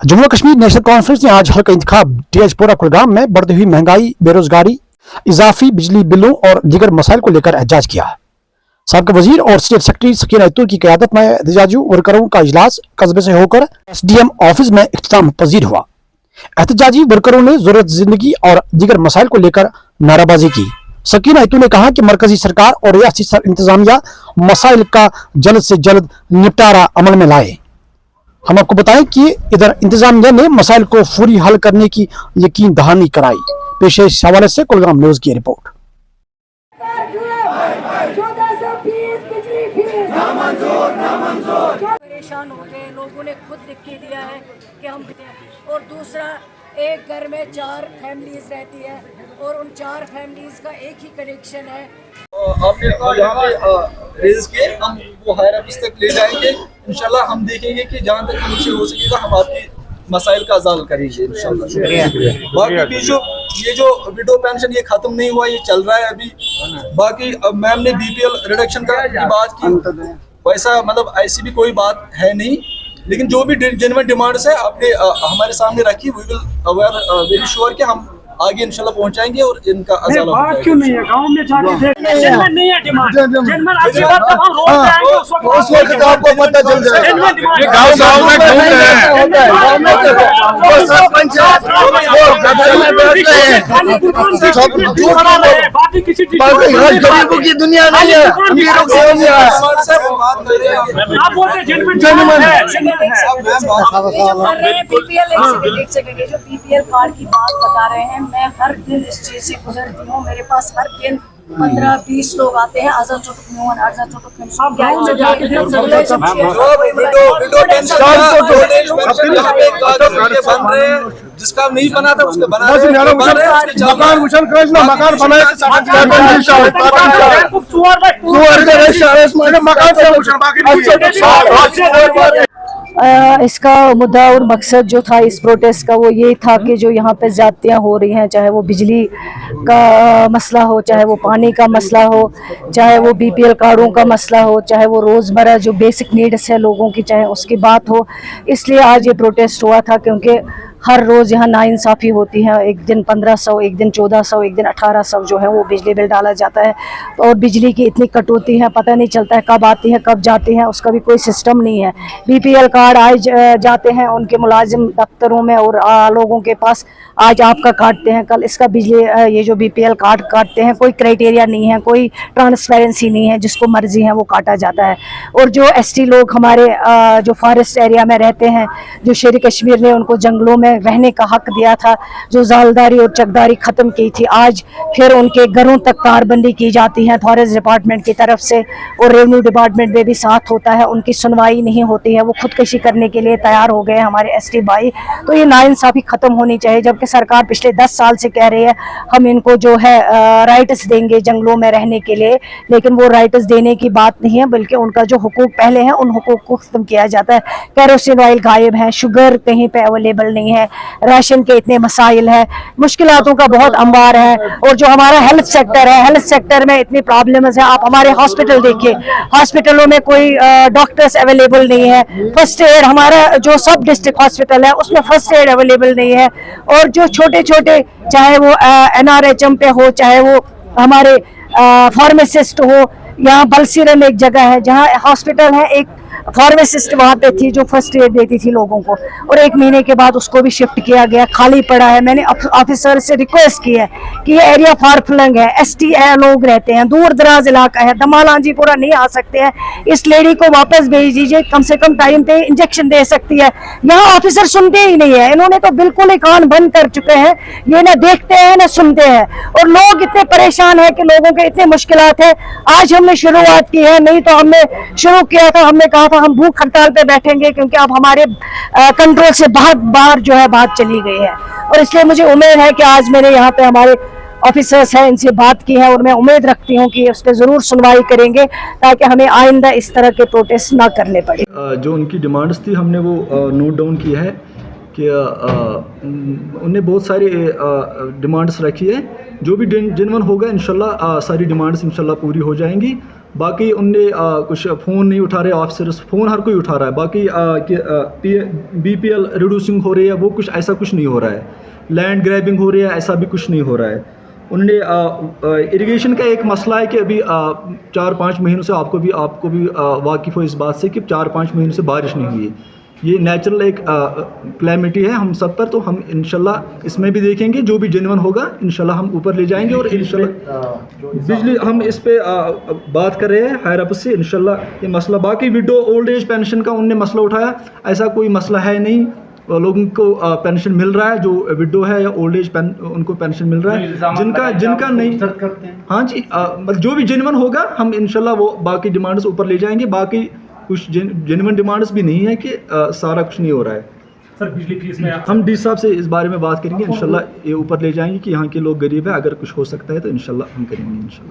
Jammu Kashmir national conference ने आज हल्का इंतखाब टीएचपुरा कुलगाम में बढ़ती हुई महंगाई, बेरोजगारी, इजाफी बिजली बिलों और दीगर मसाइल को लेकर एहतजाज किया। साबिक़ वजीर और स्टेट सेक्रेटरी सकीना अतुल की क़यादत में एहतजाजी वर्करों का इजलास कस्बे से होकर एसडीएम ऑफिस में इख्तिताम पजीर हुआ। एहतजाजी वर्करों ने ज़रूरत जिंदगी और दीगर मसाइल को लेकर नाराबाजी की। सकीना अतुल ने कहा कि मरकजी सरकार और रियासती इंतजामिया मसाइल का जल्द से जल्द निपटारा अमल में लाए। हम आपको बताएं कि इधर इंतजामिया ने मसाइल को फौरी हल करने की यकीन दहानी कराई। पेश है इस हवाले से कुलगाम न्यूज़ की रिपोर्ट। परेशान हो गए, लोगों ने खुद लिख के दिया है कि हम, और दूसरा एक घर में 4 फैमिलीज रहती है और उन 4 फैमिलीज का एक ही कनेक्शन है। आपने यहाँ पे रेज किए, हम वो हायर ऑफिस तक ले जाएंगे। इंशाल्लाह हम देखेंगे कि जहाँ तक हमसे हो सकेगा हम आपकी मसाइल का हल करेंगे इंशाल्लाह। बाकी भी ये जो विडो पेंशन ये खत्म नहीं हुआ, ये चल रहा है अभी। बाकी मैम ने बीपीएल रिडक्शन का बात की, वैसा मतलब ऐसी भी कोई बात है नहीं, लेकिन जो भी जेन्युइन डिमांड्स है आपने हमारे सामने रखी, वी विल वेरी श्योर कि हम आगे इंशाल्लाह पहुंचाएंगे और इनका अजाला बात क्यों नहीं है गांव में जाके देखने नहीं है डिमांड। जेनमन अच्छी बात जब हम रोड पे आएंगे उस वक्त आपको पता चल जाएगा। गांव गांव में घूम रहे हैं, वो सरपंच में बैठ रहे हैं, बाकी किसी चीज गरीबों की दुनिया नहीं है, अमीरों की दुनिया है। आप बोलते जेनमन है। जो बीपीएल कार्ड की बात बता रहे हैं, मैं हर दिन इस चीज से गुजरती हूँ। मेरे पास हर दिन 15-20 लोग आते हैं। आजाद चौटुक जिसका नहीं बना था उसके बना इसका मुद्दा और मकसद जो था इस प्रोटेस्ट का वो ये था कि जो यहाँ पे ज़्यादतियाँ हो रही हैं, चाहे वो बिजली का मसला हो, चाहे वो पानी का मसला हो, चाहे वो बीपीएल कार्डों का मसला हो, चाहे वो रोज़मर्रा जो बेसिक नीड्स है लोगों की चाहे उसकी बात हो। इसलिए आज ये प्रोटेस्ट हुआ था क्योंकि हर रोज़ यहाँ नाइंसाफ़ी होती है। एक दिन 1500, एक दिन 1400, एक दिन 1800 जो है वो बिजली बिल डाला जाता है। और बिजली की इतनी कटौती है, पता नहीं चलता है कब आती है कब जाती है, उसका भी कोई सिस्टम नहीं है। बीपीएल कार्ड आज जाते हैं उनके मुलाजिम दफ्तरों में और लोगों के पास, आज आपका काटते हैं कल इसका बिजली, ये जो बीपीएल कार्ड काटते हैं कोई क्राइटेरिया नहीं है, कोई ट्रांसपेरेंसी नहीं है, जिसको मर्जी है वो काटा जाता है। और जो एसटी लोग हमारे जो फॉरेस्ट एरिया में रहते हैं, जो शेर कश्मीर ने उनको जंगलों में रहने का हक दिया था, जो जालदारी और चकदारी ख़त्म की थी, आज फिर उनके घरों तक तारबंदी की जाती है फॉरेस्ट डिपार्टमेंट की तरफ से, और रेवेन्यू डिपार्टमेंट में भी साथ होता है, उनकी सुनवाई नहीं होती है, वो खुदकशी करने के लिए तैयार हो गए हमारे एसटी भाई। तो ये नाइंसाफ़ी ख़त्म होनी चाहिए, जबकि सरकार पिछले 10 साल से कह रही है हम इनको जो है राइट्स देंगे जंगलों में रहने के लिए, लेकिन वो राइट्स देने की बात नहीं है, बल्कि उनका जो हुकूक पहले हैं उन हुकूक को ख़त्म किया जाता है। कैरोसिन ऑयल गायब है, शुगर कहीं पे अवेलेबल नहीं है, राशन के इतने मसाइल है, मुश्किलातों का बहुत अंबार है। और जो हमारा हेल्थ सेक्टर है, हेल्थ सेक्टर में इतनी प्रॉब्लम्स है। आप हमारे हॉस्पिटल देखिए, हॉस्पिटलों में कोई डॉक्टर्स अवेलेबल नहीं है। फर्स्ट एड, हमारा जो सब डिस्ट्रिक्ट हॉस्पिटल है उसमें फर्स्ट एड अवेलेबल नहीं है। और जो छोटे छोटे, चाहे वो NRHM पे हो, चाहे वो हमारे फार्मासिस्ट हो, यहाँ बलसीरम एक जगह है जहाँ हॉस्पिटल है, एक फार्मासिस्ट वहाँ पे थी जो फर्स्ट एड देती थी लोगों को, और 1 महीने के बाद उसको भी शिफ्ट किया गया, खाली पड़ा है। मैंने ऑफिसर से रिक्वेस्ट की है कि ये एरिया फार फ्लंग है, ST लोग रहते हैं, दूर दराज इलाका है, दमालांजी पूरा नहीं आ सकते हैं, इस लेडी को वापस भेज दीजिए, कम से कम टाइम पे इंजेक्शन दे सकती है। यहाँ ऑफिसर सुनते ही नहीं है, इन्होंने तो बिल्कुल ही कान बंद कर चुके हैं, ये ना देखते हैं ना सुनते हैं। और लोग इतने परेशान है कि लोगों के इतने मुश्किलात है। आज हमने शुरुआत की है, नहीं तो हमने शुरू किया था, हमने कहा था हम भूख हड़ताल पे बैठेंगे क्योंकि अब हमारे कंट्रोल से बाहर जो है बात चली गई है। और इसलिए मुझे उम्मीद है कि आज मैंने यहाँ पे हमारे ऑफिसर्स हैं इनसे बात की है, और मैं उम्मीद रखती हूँ कि उस पर ज़रूर सुनवाई करेंगे ताकि हमें आइंदा इस तरह के प्रोटेस्ट ना करने पड़े। जो उनकी डिमांड्स थी हमने वो नोट डाउन किया है। کہ انہوں نے بہت ساری ڈیمانڈس رکھی ہے. جو بھی جنون ہوگا انشاءاللہ ساری ڈیمانڈس انشاءاللہ پوری ہو جائیں گی. باقی ان نے کچھ فون نہیں اٹھا رہے آفیسرس, فون ہر کوئی اٹھا رہا ہے. باقی کہ BPL ریڈیوسنگ ہو رہی ہے وہ کچھ ایسا کچھ نہیں ہو رہا ہے. لینڈ گریبنگ ہو رہی ہے ایسا بھی کچھ نہیں ہو رہا ہے. انہوں نے اریگیشن کا ایک مسئلہ ہے کہ ابھی 4-5 مہینوں سے آپ کو بھی واقف ہو اس بات سے کہ 4-5 مہینوں سے بارش نہیں ہوئی. یہ نیچرل ایک کلیمٹی ہے ہم سب پر, تو ہم انشاءاللہ اس میں بھی دیکھیں گے جو بھی جینون ہوگا انشاءاللہ ہم اوپر لے جائیں گے. اور انشاءاللہ بجلی ہم اس پہ بات کر رہے ہیں ہائر اپ سے انشاءاللہ یہ مسئلہ. باقی وڈو اولڈ ایج پینشن کا انہوں نے مسئلہ اٹھایا, ایسا کوئی مسئلہ ہے نہیں. لوگوں کو پینشن مل رہا ہے, جو وڈو ہے یا اولڈ ایج ان کو پینشن مل رہا ہے. جن کا نہیں, ہاں جی جو بھی جینون ہوگا ہم انشاءاللہ وہ باقی ڈیمانڈس اوپر لے جائیں گے. باقی کچھ جینون ڈیمانڈس بھی نہیں ہے کہ سارا کچھ نہیں ہو رہا ہے. سر بجلی فیس میں ہم ڈی صاحب سے اس بارے میں بات کریں گے انشاءاللہ, یہ اوپر لے جائیں گے کہ یہاں کے لوگ غریب ہیں, اگر کچھ ہو سکتا ہے تو انشاءاللہ ہم کریں گے انشاءاللہ.